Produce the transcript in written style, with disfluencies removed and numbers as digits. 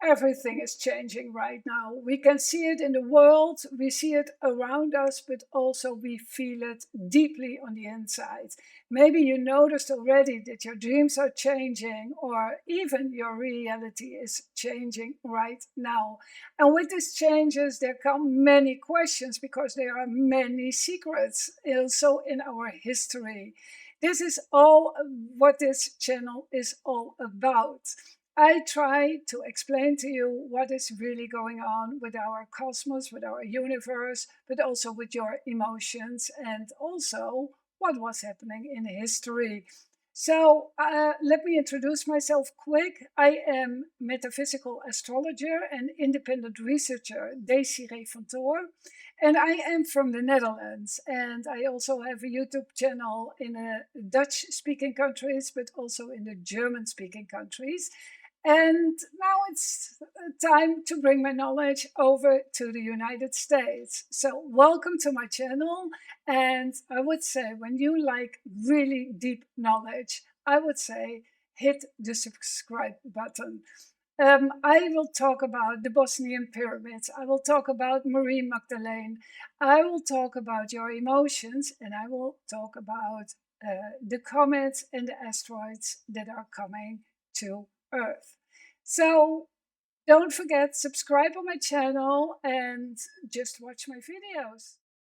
Everything is changing right now. We can see it in the world, we see it around us, but also we feel it deeply on the inside. Maybe you noticed already that your dreams are changing, or even your reality is changing right now. And with these changes, there come many questions because there are many secrets also in our history. This is all what this channel is all about. I try to explain to you what is really going on with our cosmos, with our universe, but also with your emotions, and also what was happening in history. So let me introduce myself quick. I am metaphysical astrologer and independent researcher, Desiree van Toor. And I am from the Netherlands. And I also have a YouTube channel in the Dutch-speaking countries, but also in the German-speaking countries. And now it's time to bring my knowledge over to the United States. So welcome to my channel. And I would say when you like really deep knowledge, I would say hit the subscribe button. I will talk about the Bosnian pyramids. I will talk about Marie Magdalene. I will talk about your emotions, and I will talk about the comets and the asteroids that are coming to Earth. So don't forget, subscribe on my channel and just watch my videos.